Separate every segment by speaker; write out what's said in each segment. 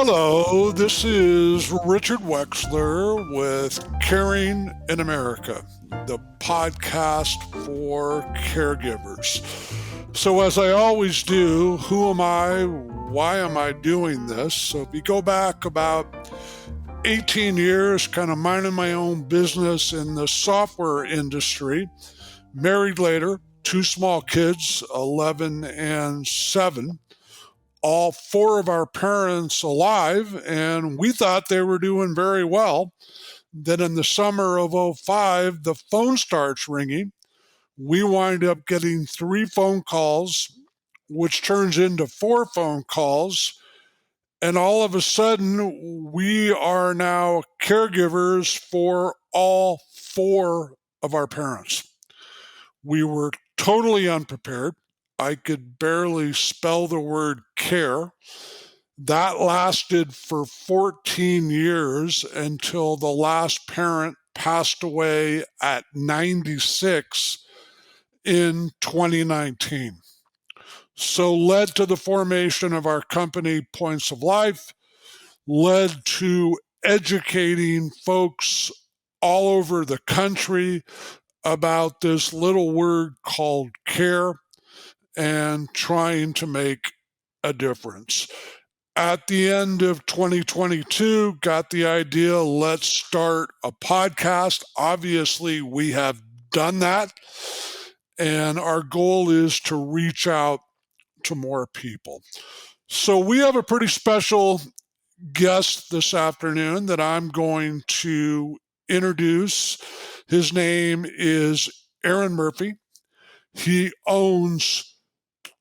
Speaker 1: Hello, this is Richard Wexler with Caring in America, the podcast for caregivers. So, as I always do, who am I? Why am I doing this? So, if you go back about 18 years, kind of minding my own business in the software industry, married later, two small kids, 11 and 7, all four of our parents alive, and we thought they were doing very well. Then in the summer of '05, the phone starts ringing. We wind up getting 3 phone calls, which turns into 4 phone calls. And all of a sudden, we are now caregivers for all four of our parents. We were totally unprepared. I could barely spell the word care. That lasted for 14 years until the last parent passed away at 96 in 2019. So led to the formation of our company, Points of Life, led to educating folks all over the country about this little word called care and trying to make a difference. At the end of 2022, got the idea, let's start a podcast. Obviously, we have done that. And our goal is to reach out to more people. So we have a pretty special guest this afternoon that I'm going to introduce. His name is Aaron Murphy. He owns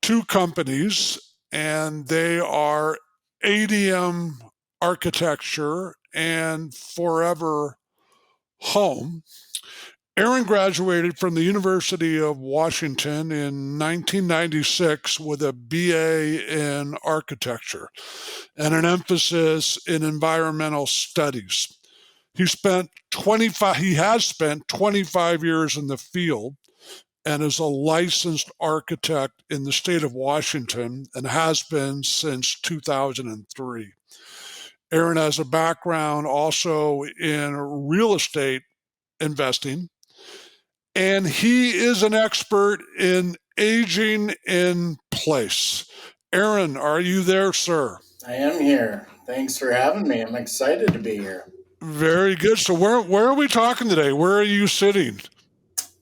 Speaker 1: 2 companies, and they are ADM Architecture and Forever Home. Aaron graduated from the University of Washington in 1996 with a BA in architecture and an emphasis in environmental studies. He has spent 25 years in the field and is a licensed architect in the state of Washington and has been since 2003. Aaron has a background also in real estate investing, and he is an expert in aging in place. Aaron, are you there, sir?
Speaker 2: I am here. Thanks for having me. I'm excited to be here.
Speaker 1: Very good. So where are we talking today? Where are you sitting?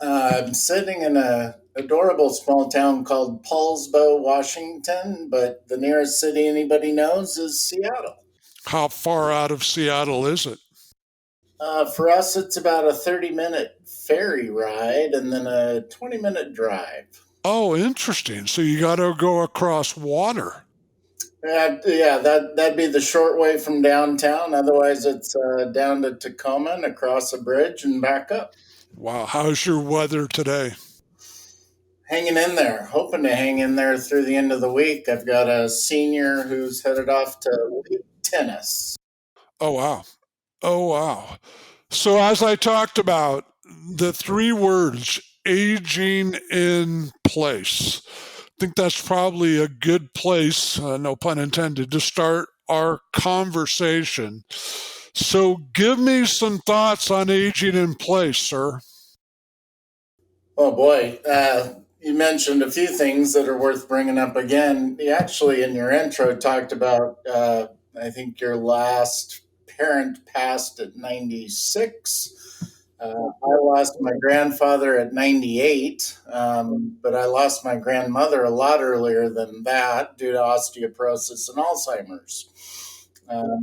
Speaker 2: I'm sitting in a adorable small town called Paulsbo, Washington, but the nearest city anybody knows is Seattle.
Speaker 1: How far out of Seattle is it?
Speaker 2: For us, it's about a 30-minute ferry ride and then a 20-minute drive.
Speaker 1: Oh, interesting. So you got to go across water.
Speaker 2: Yeah, that'd be the short way from downtown. Otherwise, it's down to Tacoma and across a bridge and back up.
Speaker 1: Wow. How's your weather today?
Speaker 2: Hanging in there, hoping to hang in there through the end of the week. I've got a senior who's headed off to tennis.
Speaker 1: Oh, wow. Oh, wow. So as I talked about, the 3 words, aging in place. I think that's probably a good place, no pun intended, to start our conversation. So give me some thoughts on aging in place, sir.
Speaker 2: Oh boy, you mentioned a few things that are worth bringing up again. You actually, in your intro, talked about, I think your last parent passed at 96. I lost my grandfather at 98, but I lost my grandmother a lot earlier than that due to osteoporosis and Alzheimer's.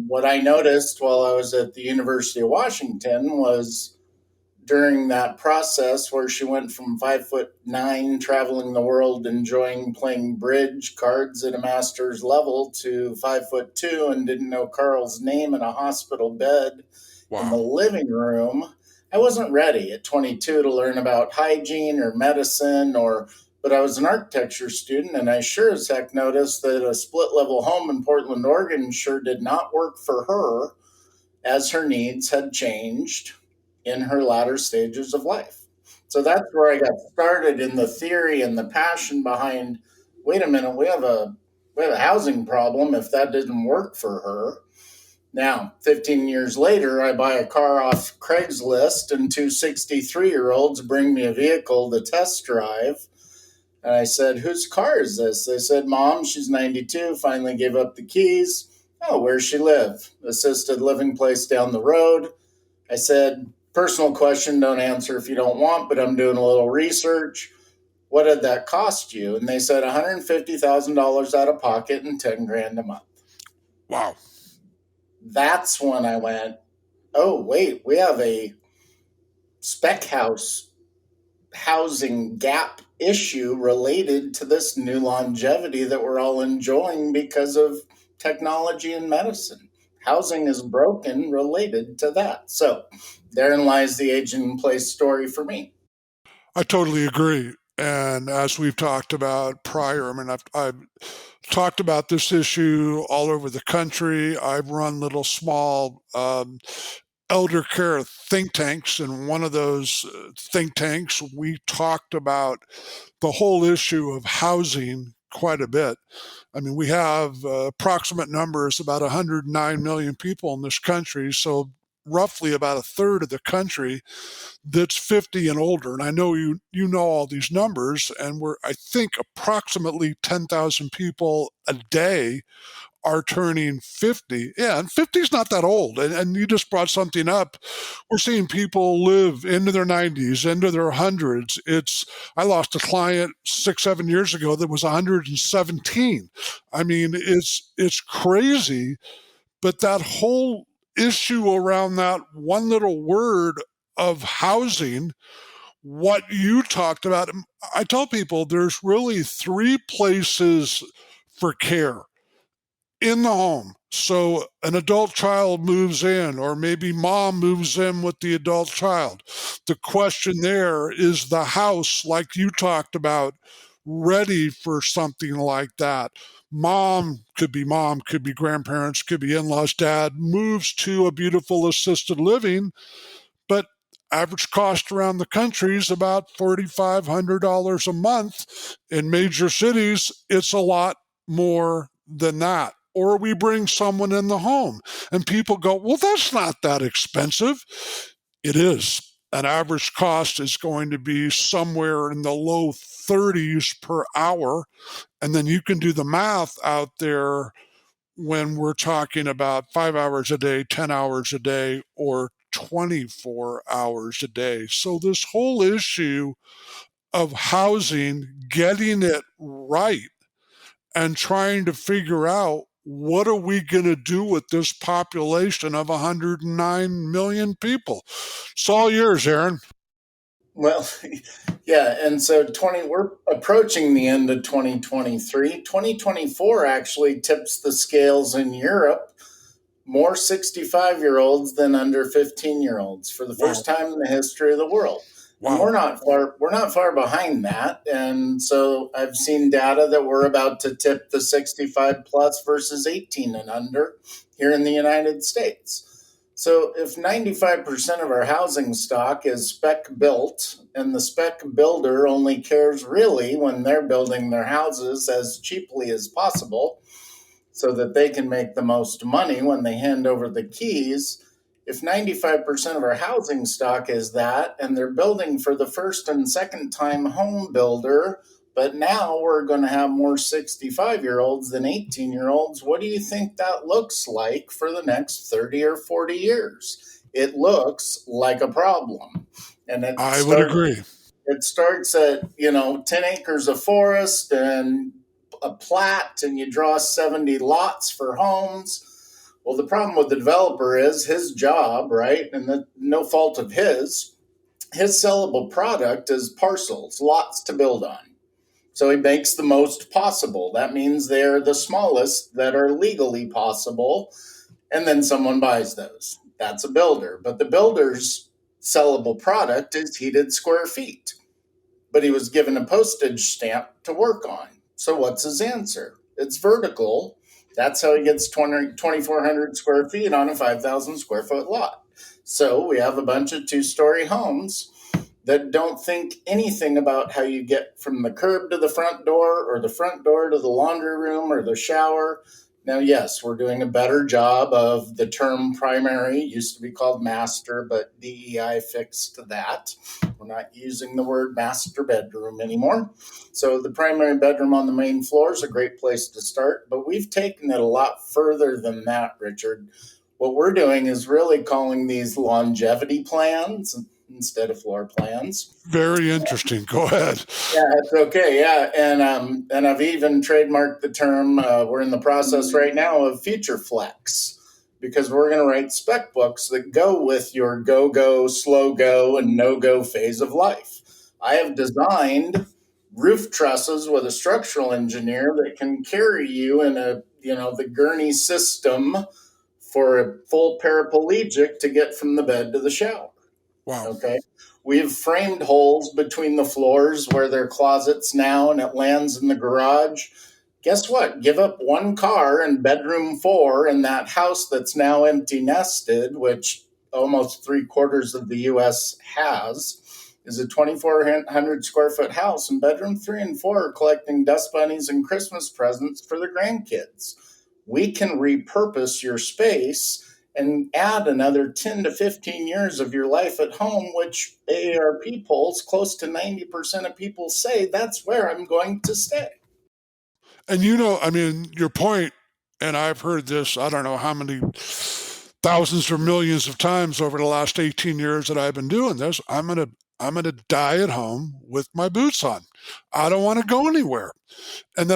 Speaker 2: What I noticed while I was at the University of Washington was during that process where she went from 5'9", traveling the world, enjoying playing bridge cards at a master's level, to 5'2" and didn't know Carl's name in a hospital bed in the
Speaker 1: Wow.
Speaker 2: living room. I wasn't ready at 22 to learn about hygiene or medicine, but I was an architecture student, and I sure as heck noticed that a split level home in Portland, Oregon sure did not work for her, as her needs had changed in her latter stages of life. So that's where I got started in the theory and the passion behind, wait a minute, we have a we have a housing problem if that didn't work for her. Now, 15 years later, I buy a car off Craigslist, and two 63-year-olds bring me a vehicle to test drive. And I said, "Whose car is this?" They said, "Mom, she's 92, finally gave up the keys." "Oh, where's she live?" "Assisted living place down the road." I said, "Personal question, don't answer if you don't want, but I'm doing a little research. What did that cost you?" And they said $150,000 out of pocket and 10 grand a month.
Speaker 1: Wow.
Speaker 2: That's when I went, "Oh, wait, we have a spec house housing gap issue related to this new longevity that we're all enjoying because of technology and medicine. Housing is broken related to that." So therein lies the aging in place story for me.
Speaker 1: I totally agree. And as we've talked about prior, I mean, I've talked about this issue all over the country. I've run little small elder care think tanks. And one of those think tanks, we talked about the whole issue of housing quite a bit. I mean, we have approximate numbers about 109 million people in this country. So roughly about a third of the country that's 50 and older. And I know you know all these numbers, and we're, I think, approximately 10,000 people a day are turning 50. Yeah, and 50 is not that old. And you just brought something up. We're seeing people live into their 90s, into their hundreds. I lost a client 6, 7 years ago that was 117. I mean, it's crazy, but that whole issue around that one little word of housing, what you talked about, I tell people there's really three places for care in the home. So an adult child moves in, or maybe mom moves in with the adult child. The question there is the house, like you talked about, ready for something like that? Mom, could be grandparents, could be in laws, dad moves to a beautiful assisted living, but average cost around the country is about $4,500 a month. In major cities, it's a lot more than that. Or we bring someone in the home and people go, well, that's not that expensive. It is. An average cost is going to be somewhere in the low 30s per hour. And then you can do the math out there when we're talking about 5 hours a day, 10 hours a day, or 24 hours a day. So, this whole issue of housing, getting it right and trying to figure out what are we going to do with this population of 109 million people. It's all yours, Aaron.
Speaker 2: Well, yeah, and so 20 we're approaching the end of 2023. 2024 actually tips the scales in Europe, more 65-year-olds than under 15-year-olds for the
Speaker 1: Wow.
Speaker 2: first time in the history of the world. And
Speaker 1: Wow.
Speaker 2: we're not far behind that. And so I've seen data that we're about to tip the 65 plus versus 18 and under here in the United States. So if 95% of our housing stock is spec built, and the spec builder only cares really when they're building their houses as cheaply as possible so that they can make the most money when they hand over the keys, if 95% of our housing stock is that, and they're building for the first and second time home builder, but now we're going to have more 65-year-olds than 18-year-olds, what do you think that looks like for the next 30 or 40 years? It looks like a problem. And
Speaker 1: I would agree.
Speaker 2: it starts at 10 acres of forest and a plat, and you draw 70 lots for homes. Well, the problem with the developer is his job, right? And no fault of his sellable product is parcels, lots to build on. So he makes the most possible. That means they're the smallest that are legally possible. And then someone buys those. That's a builder. But the builder's sellable product is heated square feet. But he was given a postage stamp to work on. So what's his answer? It's vertical. That's how he gets 2,400 square feet on a 5,000 square foot lot. So we have a bunch of two-story homes that don't think anything about how you get from the curb to the front door or the front door to the laundry room or the shower. Now, yes, we're doing a better job of the term primary. It used to be called master, but DEI fixed that. We're not using the word master bedroom anymore. So the primary bedroom on the main floor is a great place to start, but we've taken it a lot further than that, Richard. What we're doing is really calling these longevity plans instead of floor plans.
Speaker 1: Very interesting. Go ahead.
Speaker 2: Yeah, it's okay. Yeah, and I've even trademarked the term. We're in the process right now of future flex because we're going to write spec books that go with your go, slow go, and no go phase of life. I have designed roof trusses with a structural engineer that can carry you in a the gurney system for a full paraplegic to get from the bed to the shower.
Speaker 1: Wow.
Speaker 2: Okay. We've framed holes between the floors where there are closets now and it lands in the garage. Guess what? Give up one car in bedroom 4 in that house that's now empty nested, which almost 3/4 of the US has, is a 2,400 square foot house, and bedroom 3 and 4 are collecting dust bunnies and Christmas presents for the grandkids. We can repurpose your space and add another 10 to 15 years of your life at home, which AARP polls close to 90% of people say that's where I'm going to stay.
Speaker 1: And I mean, your point, and I've heard this, I don't know how many thousands or millions of times over the last 18 years that I've been doing this. I'm going to die at home with my boots on. I don't want to go anywhere. And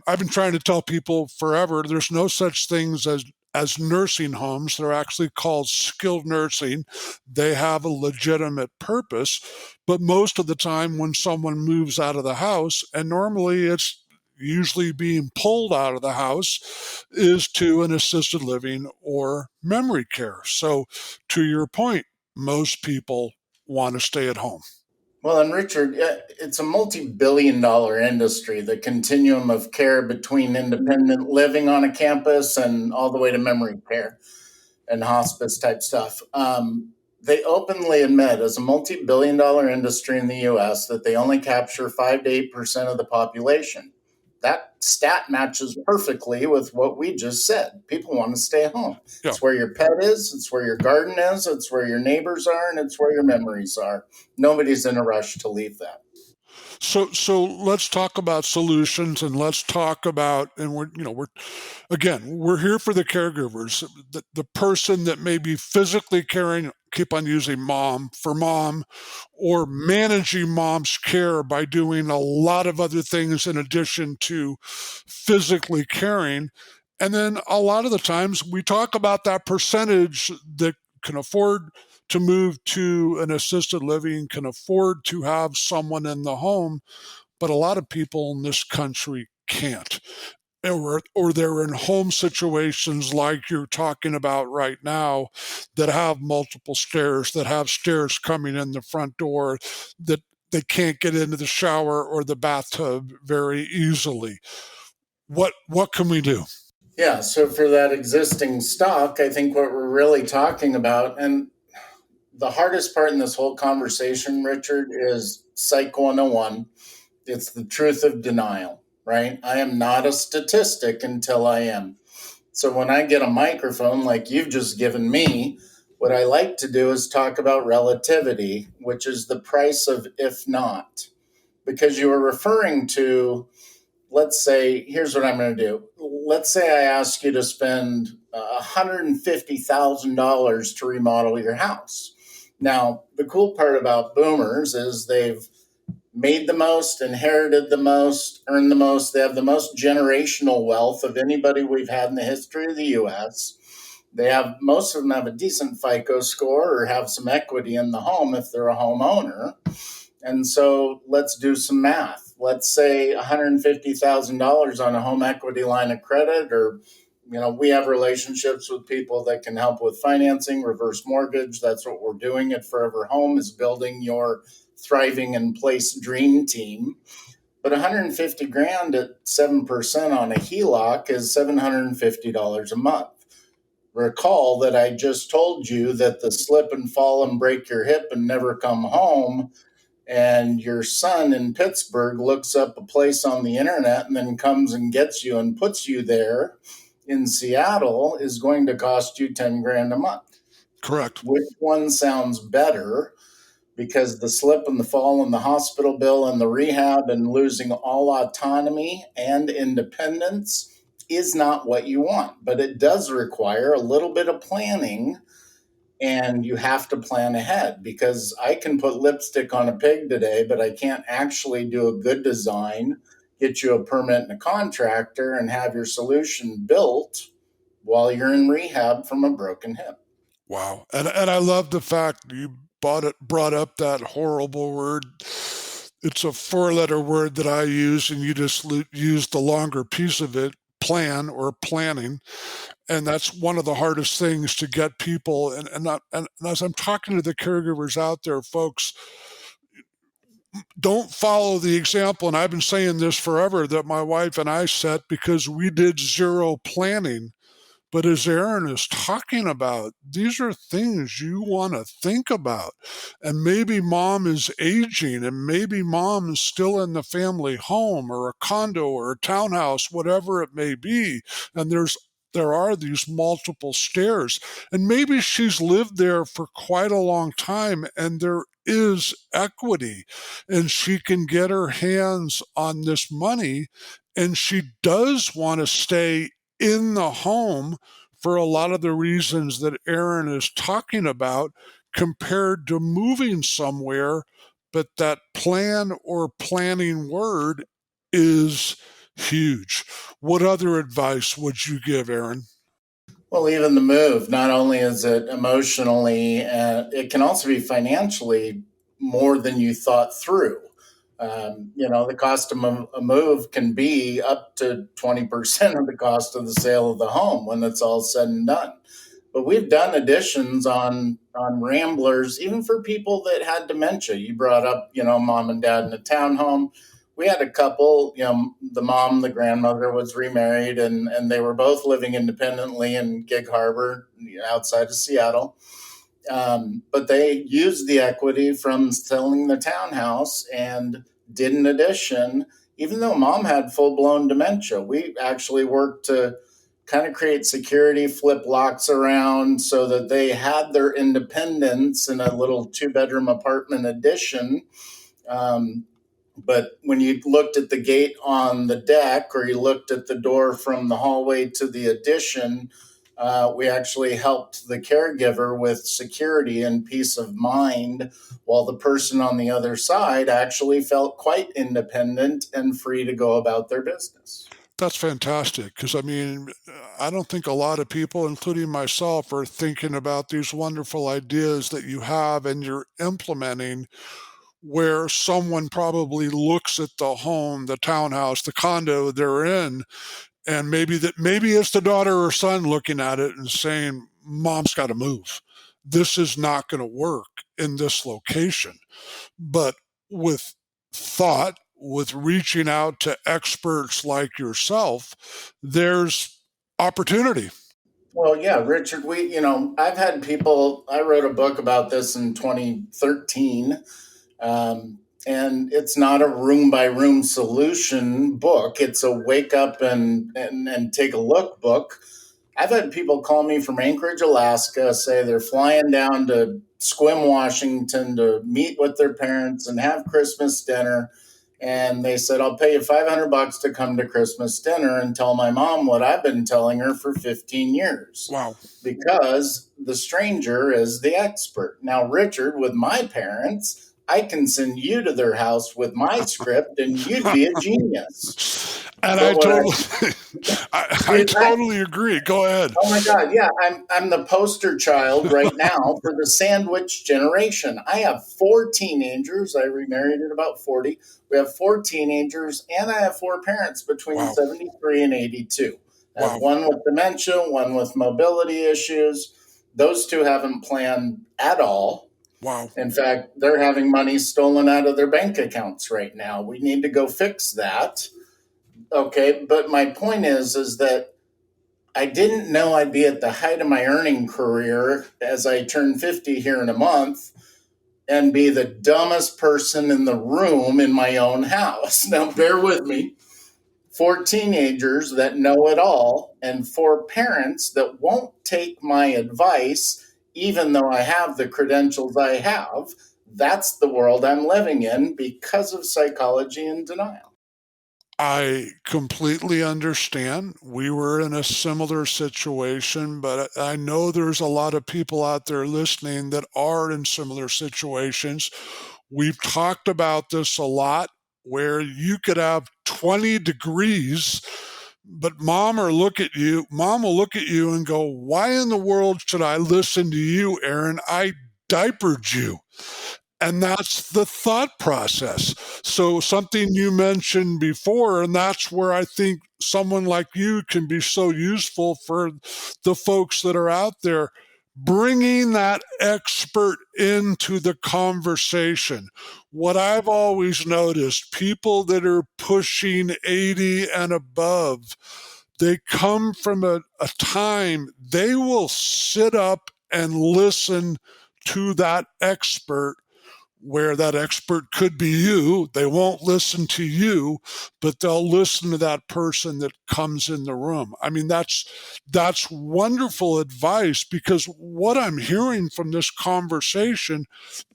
Speaker 1: I've been trying to tell people forever, there's no such things as nursing homes. They're actually called skilled nursing. They have a legitimate purpose, but most of the time when someone moves out of the house, and normally it's usually being pulled out of the house, is to an assisted living or memory care. So to your point, most people want to stay at home.
Speaker 2: Well, and Richard, it's a multi-billion-dollar industry, the continuum of care between independent living on a campus and all the way to memory care and hospice type stuff. They openly admit, as a multi-billion-dollar industry in the US, that they only capture 5 to 8% of the population. That stat matches perfectly with what we just said. People want to stay home.
Speaker 1: Yeah.
Speaker 2: It's where your pet is, it's where your garden is, it's where your neighbors are, and it's where your memories are. Nobody's in a rush to leave that.
Speaker 1: So let's talk about solutions, and let's talk about, and we're here for the caregivers, the person that may be physically caring, keep on using mom for mom, or managing mom's care by doing a lot of other things in addition to physically caring. And then a lot of the times we talk about that percentage that can afford to move to an assisted living, can afford to have someone in the home, but a lot of people in this country can't. Or they're in home situations like you're talking about right now that have multiple stairs, that have stairs coming in the front door, that they can't get into the shower or the bathtub very easily. What can we do?
Speaker 2: Yeah, so for that existing stock, I think what we're really talking about, and the hardest part in this whole conversation, Richard, is Psych 101. It's the truth of denial, right? I am not a statistic until I am. So when I get a microphone like you've just given me, what I like to do is talk about relativity, which is the price of if not. Because you were referring to, let's say, here's what I'm going to do. Let's say I ask you to spend $150,000 to remodel your house. Now, the cool part about boomers is they've made the most, inherited the most, earned the most. They have the most generational wealth of anybody we've had in the history of the US. Most of them have a decent FICO score or have some equity in the home if they're a homeowner. And so let's do some math. Let's say $150,000 on a home equity line of credit, or we have relationships with people that can help with financing, reverse mortgage. That's what we're doing at Forever Home, is building your thriving in place dream team. But 150 grand at 7% on a HELOC is $750 a month. recall that I just told you that the slip and fall and break your hip and never come home, and your son in Pittsburgh looks up a place on the internet and then comes and gets you and puts you there in Seattle, is going to cost you 10 grand a month.
Speaker 1: Correct.
Speaker 2: Which one sounds better? Because the slip and the fall and the hospital bill and the rehab and losing all autonomy and independence is not what you want. But it does require a little bit of planning, and you have to plan ahead, because I can put lipstick on a pig today, but I can't actually do a good design, get you a permit and a contractor, and have your solution built while you're in rehab from a broken hip.
Speaker 1: Wow. And I love the fact you brought up that horrible word. It's a 4-letter word that I use, and you just use the longer piece of it, plan or planning. And that's one of the hardest things to get people. And as I'm talking to the caregivers out there, folks, don't follow the example. And I've been saying this forever that my wife and I set, because we did zero planning. But as Aaron is talking about, these are things you want to think about. And maybe mom is aging, and maybe mom is still in the family home or a condo or a townhouse, whatever it may be. And there are these multiple stairs. And maybe she's lived there for quite a long time, and there is equity, and she can get her hands on this money, and she does want to stay in the home for a lot of the reasons that Aaron is talking about, compared to moving somewhere. But that plan or planning word is huge. What other advice would you give, Aaron?
Speaker 2: Well, even the move, not only is it emotionally, it can also be financially more than you thought through. The cost of a move can be up to 20% of the cost of the sale of the home when it's all said and done. But we've done additions on Ramblers, even for people that had dementia. You brought up, mom and dad in a townhome. We had a couple, the mom, the grandmother was remarried, and they were both living independently in Gig Harbor, outside of Seattle. But they used the equity from selling the townhouse and did an addition, even though mom had full blown dementia. We actually worked to kind of create security, flip locks around so that they had their independence in a little 2-bedroom apartment addition. But when you looked at the gate on the deck, or you looked at the door from the hallway to the addition, we actually helped the caregiver with security and peace of mind, while the person on the other side actually felt quite independent and free to go about their business.
Speaker 1: That's fantastic, because I don't think a lot of people, including myself, are thinking about these wonderful ideas that you have and you're implementing, where someone probably looks at the home, the townhouse, the condo they're in, and maybe it's the daughter or son looking at it and saying, mom's got to move. This is not going to work in this location. But with thought, with reaching out to experts like yourself, there's opportunity.
Speaker 2: Well, yeah, Richard, I've had people, I wrote a book about this in 2013. And it's not a room by room solution book. It's a wake up and take a look book. I've had people call me from Anchorage, Alaska, say they're flying down to Sequim, Washington to meet with their parents and have Christmas dinner. And they said, I'll pay you $500 to come to Christmas dinner and tell my mom what I've been telling her for 15 years.
Speaker 1: Wow.
Speaker 2: Because the stranger is the expert. Now, Richard, with my parents, I can send you to their house with my script and you'd be a genius.
Speaker 1: And I totally agree. Go ahead.
Speaker 2: Oh my God. Yeah. I'm the poster child right now for the sandwich generation. I have 4 teenagers. I remarried at about 40. We have 4 teenagers, and I have 4 parents between 73 and 82. I have one with dementia, one with mobility issues. Those 2 haven't planned at all.
Speaker 1: Wow.
Speaker 2: In fact, they're having money stolen out of their bank accounts right now. We need to go fix that. Okay, but my point is that I didn't know I'd be at the height of my earning career as I turn 50 here in a month and be the dumbest person in the room in my own house. Now, bear with me. 4 teenagers that know it all, and 4 parents that won't take my advice, even though I have the credentials I have. That's the world I'm living in because of psychology and denial.
Speaker 1: I completely understand. We were in a similar situation, but I know there's a lot of people out there listening that are in similar situations. We've talked about this a lot where you could have 20 degrees, but mom will look at you and go, "Why in the world should I listen to you, Aaron? I diapered you." And that's the thought process. So, something you mentioned before, and that's where I think someone like you can be so useful for the folks that are out there, bringing that expert into the conversation. What I've always noticed, people that are pushing 80 and above, they come from a time they will sit up and listen to that expert, where that expert could be you. They won't listen to you, but they'll listen to that person that comes in the room. I mean, that's wonderful advice, because what I'm hearing from this conversation,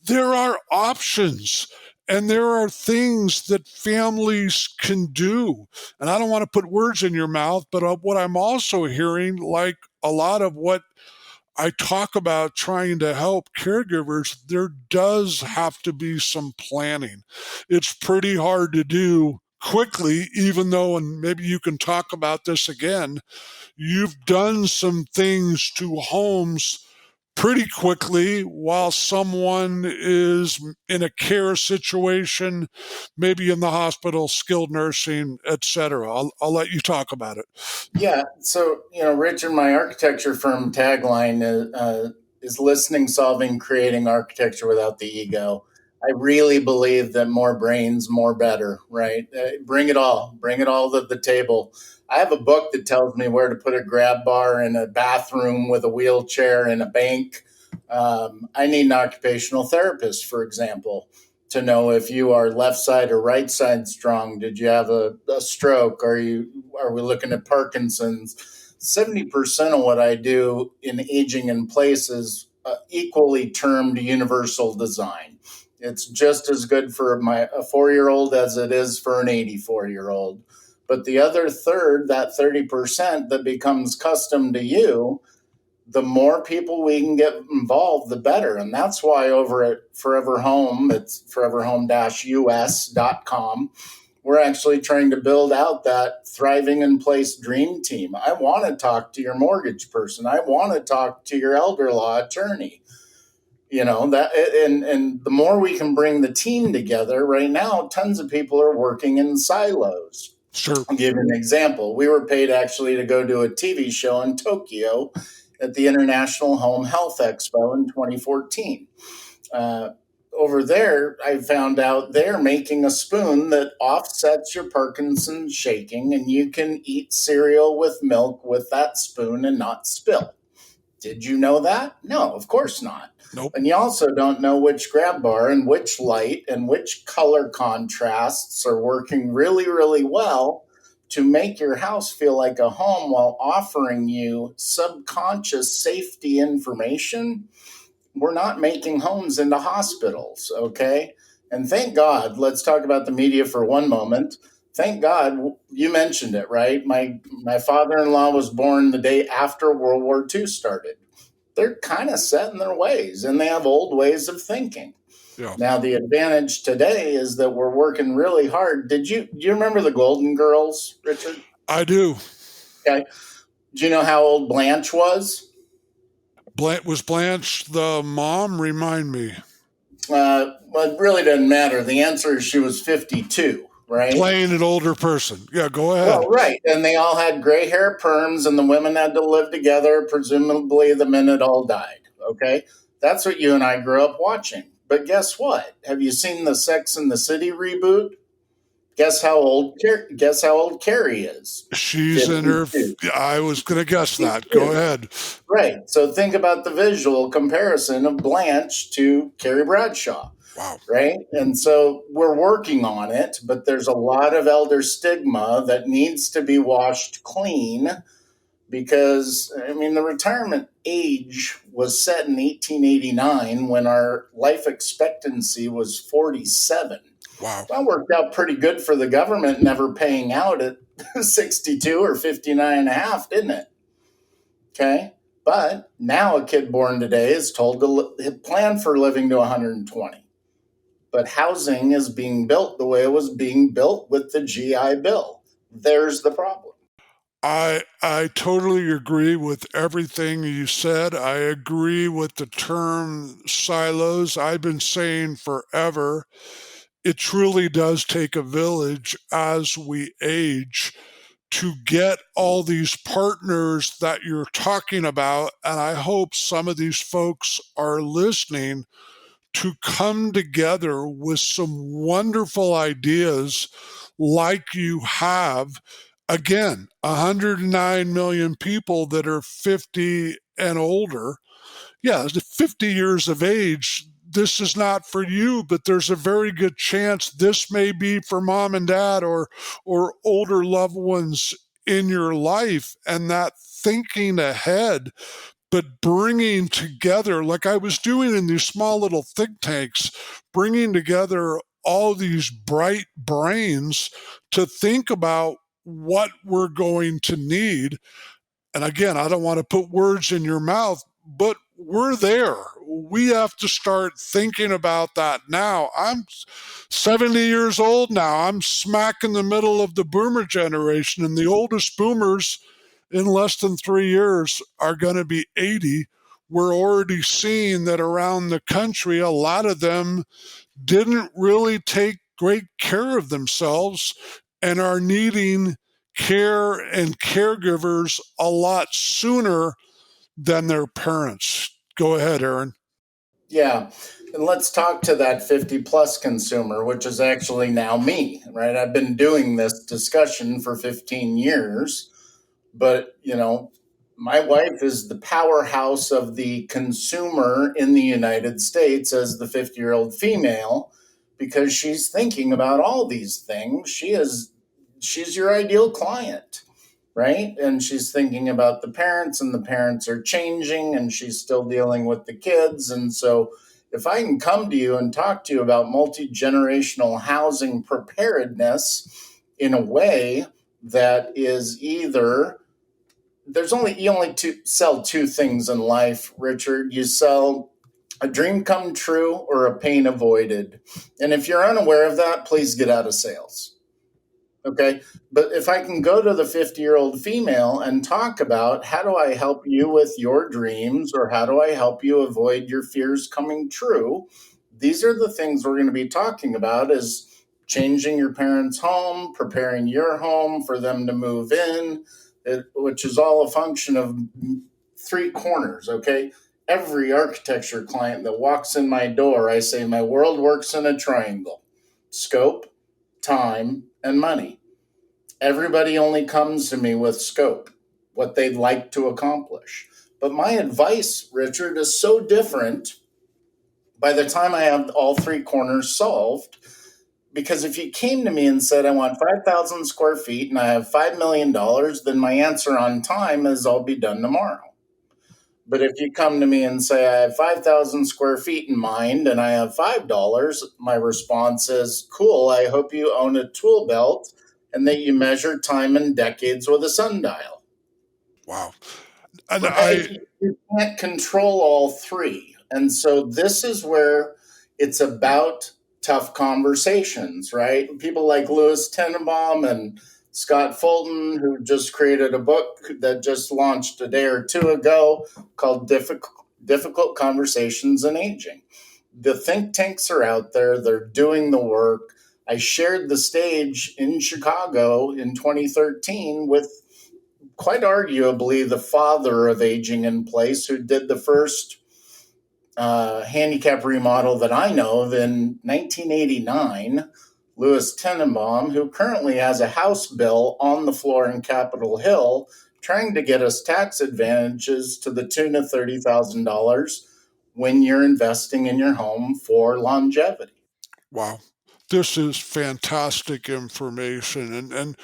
Speaker 1: there are options. And there are things that families can do. And I don't want to put words in your mouth, but what I'm also hearing, like a lot of what I talk about trying to help caregivers, there does have to be some planning. It's pretty hard to do quickly, even though, and maybe you can talk about this again, you've done some things to homes pretty quickly while someone is in a care situation, maybe in the hospital, skilled nursing, etc. I'll let you talk about it.
Speaker 2: Yeah. So, Richard, my architecture firm tagline is listening, solving, creating architecture without the ego. I really believe that more brains, more better, right? Bring it all to the table. I have a book that tells me where to put a grab bar in a bathroom with a wheelchair in a bank. I need an occupational therapist, for example, to know if you are left side or right side strong. Did you have a stroke? Are we looking at Parkinson's? 70% of what I do in aging in place is equally termed universal design. It's just as good for a 4-year-old as it is for an 84-year-old. But the other third, that 30% that becomes custom to you, the more people we can get involved, the better. And that's why over at Forever Home, it's foreverhome-us.com, we're actually trying to build out that thriving in place dream team. I want to talk to your mortgage person. I want to talk to your elder law attorney. And the more we can bring the team together, right now, tons of people are working in silos.
Speaker 1: Sure.
Speaker 2: I'll give you an example. We were paid actually to go do a TV show in Tokyo at the International Home Health Expo in 2014. Over there, I found out they're making a spoon that offsets your Parkinson's shaking, and you can eat cereal with milk with that spoon and not spill. Did you know that? No, of course not.
Speaker 1: Nope.
Speaker 2: And you also don't know which grab bar and which light and which color contrasts are working really, really well to make your house feel like a home while offering you subconscious safety information. We're not making homes into hospitals, okay? And thank God, let's talk about the media for one moment. Thank God you mentioned it, right? My father-in-law was born the day after World War II started. They're kind of set in their ways, and they have old ways of thinking.
Speaker 1: Yeah.
Speaker 2: Now, the advantage today is that we're working really hard. Do you remember the Golden Girls, Richard?
Speaker 1: I do.
Speaker 2: Okay. Do you know how old Blanche was?
Speaker 1: Was Blanche the mom? Remind me.
Speaker 2: Well, it really doesn't matter. The answer is she was 52, right?
Speaker 1: Playing an older person. Yeah, go ahead.
Speaker 2: Well, right. And they all had gray hair perms, and the women had to live together. Presumably, the men had all died. Okay. That's what you and I grew up watching. But guess what? Have you seen the Sex and the City reboot? Guess how old? Guess how old Carrie is?
Speaker 1: She's in her,
Speaker 2: 52.
Speaker 1: I was going to guess that. Go
Speaker 2: 52.
Speaker 1: ahead.
Speaker 2: Right. So think about the visual comparison of Blanche to Carrie Bradshaw.
Speaker 1: Wow.
Speaker 2: Right. And so we're working on it, but there's a lot of elder stigma that needs to be washed clean because, I mean, the retirement age was set in 1889 when our life expectancy was 47.
Speaker 1: Wow.
Speaker 2: That worked out pretty good for the government never paying out at 62 or 59 and a half, didn't it? Okay. But now a kid born today is told to plan for living to 120. But housing is being built the way it was being built with the GI Bill. There's the problem.
Speaker 1: I totally agree with everything you said. I agree with the term silos. I've been saying forever, it truly does take a village as we age to get all these partners that you're talking about. And I hope some of these folks are listening to come together with some wonderful ideas like you have. Again, 109 million people that are 50 and older. Yeah, 50 years of age, this is not for you, but there's a very good chance this may be for mom and dad or older loved ones in your life. And that thinking ahead, but bringing together, like I was doing in these small little think tanks, bringing together all these bright brains to think about what we're going to need. And again, I don't want to put words in your mouth, but we're there. We have to start thinking about that now. I'm 70 years old now. I'm smack in the middle of the boomer generation, and the oldest boomers in less than 3 years are going to be 80. We're already seeing that around the country, a lot of them didn't really take great care of themselves and are needing care and caregivers a lot sooner than their parents. Go ahead, Aaron.
Speaker 2: Yeah. And let's talk to that 50 plus consumer, which is actually now me, right? I've been doing this discussion for 15 years, but, my wife is the powerhouse of the consumer in the United States as the 50-year-old female because she's thinking about all these things. She's your ideal client, right? And she's thinking about the parents, and the parents are changing, and she's still dealing with the kids. And so, if I can come to you and talk to you about multi generational housing preparedness in a way that is either you only sell two things in life, Richard. You sell a dream come true or a pain avoided. And if you're unaware of that, please get out of sales. Okay. But if I can go to the 50-year-old female and talk about how do I help you with your dreams or how do I help you avoid your fears coming true, these are the things we're going to be talking about is changing your parents' home, preparing your home for them to move in, which is all a function of three corners. Okay. Every architecture client that walks in my door, I say, my world works in a triangle: scope, time, and money. Everybody only comes to me with scope, what they'd like to accomplish. But my advice, Richard, is so different by the time I have all three corners solved. Because if you came to me and said, I want 5,000 square feet and I have $5 million, then my answer on time is I'll be done tomorrow. But if you come to me and say, I have 5,000 square feet in mind and I have $5, my response is, cool, I hope you own a tool belt and that you measure time in decades with a sundial.
Speaker 1: Wow. And
Speaker 2: Right? You can't control all three. And so this is where it's about tough conversations, right? People like Louis Tenenbaum and Scott Fulton, who just created a book that just launched a day or two ago called Difficult Conversations in Aging. The think tanks are out there, they're doing the work. I shared the stage in Chicago in 2013 with quite arguably the father of aging in place, who did the first handicap remodel that I know of in 1989, Louis Tenenbaum, who currently has a House bill on the floor in Capitol Hill trying to get us tax advantages to the tune of $30,000 when you're investing in your home for longevity.
Speaker 1: Wow. This is fantastic information. And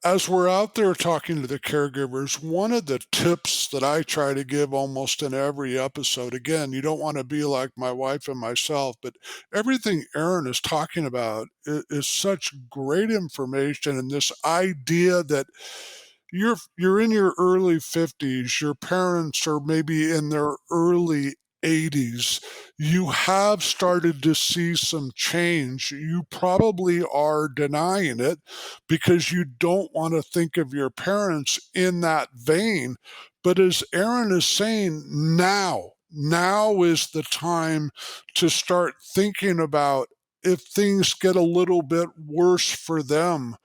Speaker 1: as we're out there talking to the caregivers, one of the tips that I try to give almost in every episode, again, you don't want to be like my wife and myself, but everything Aaron is talking about is such great information, and this idea that you're in your early 50s, your parents are maybe in their early 80s, you have started to see some change. You probably are denying it because you don't want to think of your parents in that vein. But as Aaron is saying, now is the time to start thinking about, if things get a little bit worse for them,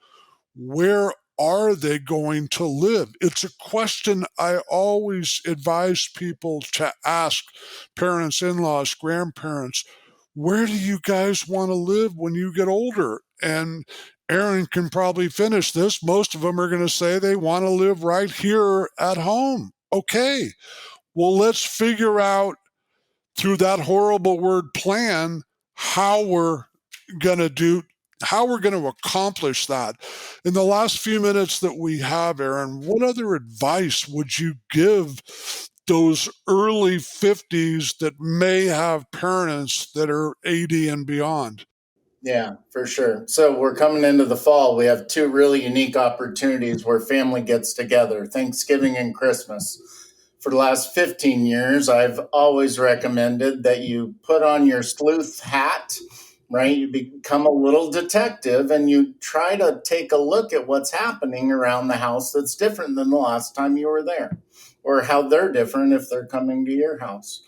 Speaker 1: where are they going to live? It's a question I always advise people to ask parents, in laws, grandparents. Where do you guys want to live when you get older? And Aaron can probably finish this. Most of them are going to say they want to live right here at home. Okay, well, let's figure out through that horrible word plan how we're going to do how we're going to accomplish that. In the last few minutes that we have, Aaron, what other advice would you give those early 50s that may have parents that are 80 and beyond?
Speaker 2: Yeah, for sure. So we're coming into the fall. We have two really unique opportunities where family gets together, Thanksgiving and Christmas. For the last 15 years, I've always recommended that you put on your sleuth hat, right? You become a little detective and you try to take a look at what's happening around the house that's different than the last time you were there, or how they're different if they're coming to your house.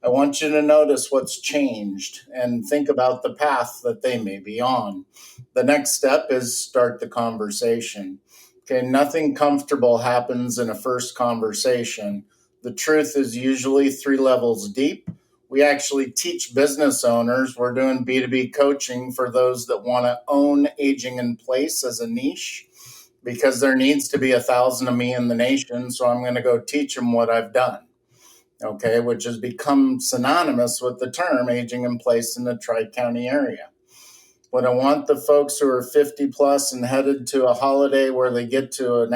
Speaker 2: I want you to notice what's changed and think about the path that they may be on. The next step is start the conversation. Okay, nothing comfortable happens in a first conversation. The truth is usually 3 levels deep. We actually teach business owners. We're doing B2B coaching for those that want to own aging in place as a niche, because there needs to be 1,000 of me in the nation. So I'm going to go teach them what I've done. Okay, which has become synonymous with the term aging in place in the Tri-County area. What I want the folks who are 50 plus and headed to a holiday where they get to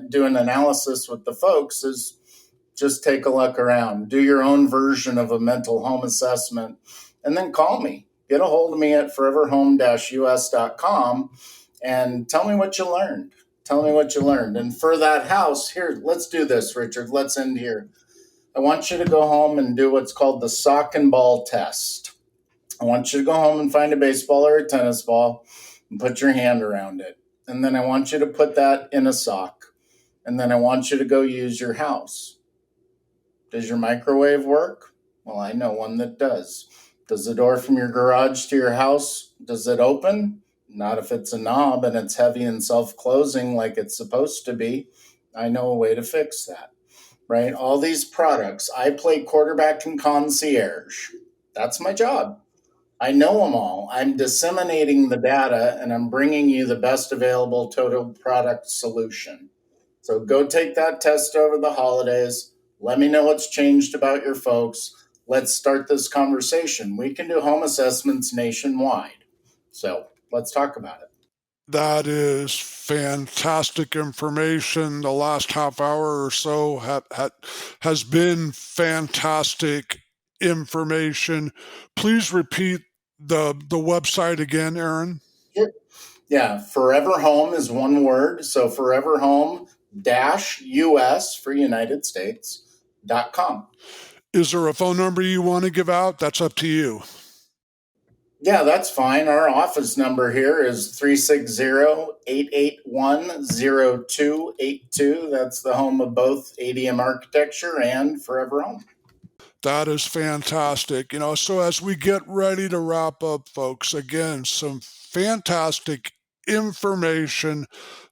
Speaker 2: do an analysis with the folks is just take a look around, do your own version of a mental home assessment, and then call me. Get a hold of me at foreverhome-us.com and tell me what you learned. Tell me what you learned. And for that house, here, let's do this, Richard. Let's end here. I want you to go home and do what's called the sock and ball test. I want you to go home and find a baseball or a tennis ball and put your hand around it. And then I want you to put that in a sock. And then I want you to go use your house. Does your microwave work? Well, I know one that does. Does the door from your garage to your house, does it open? Not if it's a knob and it's heavy and self-closing like it's supposed to be. I know a way to fix that. Right? All these products. I play quarterback and concierge. That's my job. I know them all. I'm disseminating the data and I'm bringing you the best available total product solution. So go take that test over the holidays. Let me know what's changed about your folks. Let's start this conversation. We can do home assessments nationwide. So let's talk about it.
Speaker 1: That is fantastic information. The last half hour or so has been fantastic information. Please repeat the website again, Aaron.
Speaker 2: Sure. Yeah, Forever Home is one word. So Forever Home US for United States.com.
Speaker 1: Is there a phone number you want to give out? That's up to you.
Speaker 2: Yeah, that's fine. Our office number here is 360-881-0282. That's the home of both ADM Architecture and Forever Home.
Speaker 1: That is fantastic. So as we get ready to wrap up, folks, again, some fantastic information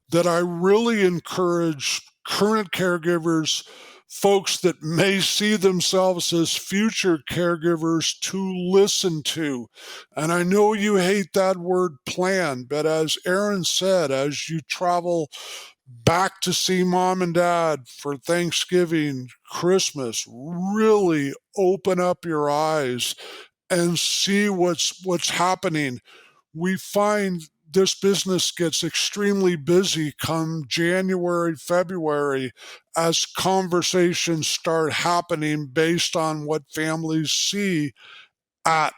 Speaker 1: that I really encourage current caregivers, folks that may see themselves as future caregivers to listen to. And I know you hate that word plan, but as Aaron said, as you travel back to see mom and dad for Thanksgiving, Christmas, really open up your eyes and see what's happening. We find this business gets extremely busy come January, February, as conversations start happening based on what families see at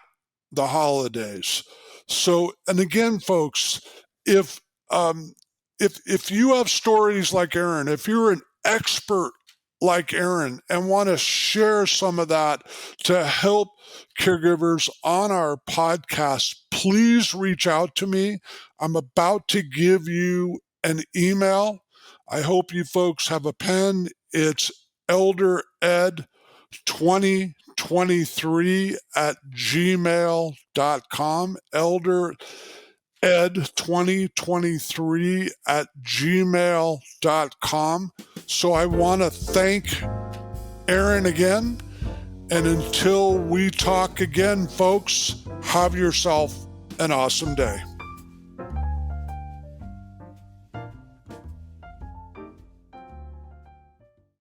Speaker 1: the holidays. So, and again, folks, if um, if you have stories like Aaron, if you're an expert like Aaron and want to share some of that to help caregivers on our podcast, please reach out to me. I'm about to give you an email. I hope you folks have a pen. It's eldered2023 at gmail.com. eldered2023 at gmail.com. So I want to thank Aaron again. And until we talk again, folks, have yourself an awesome day.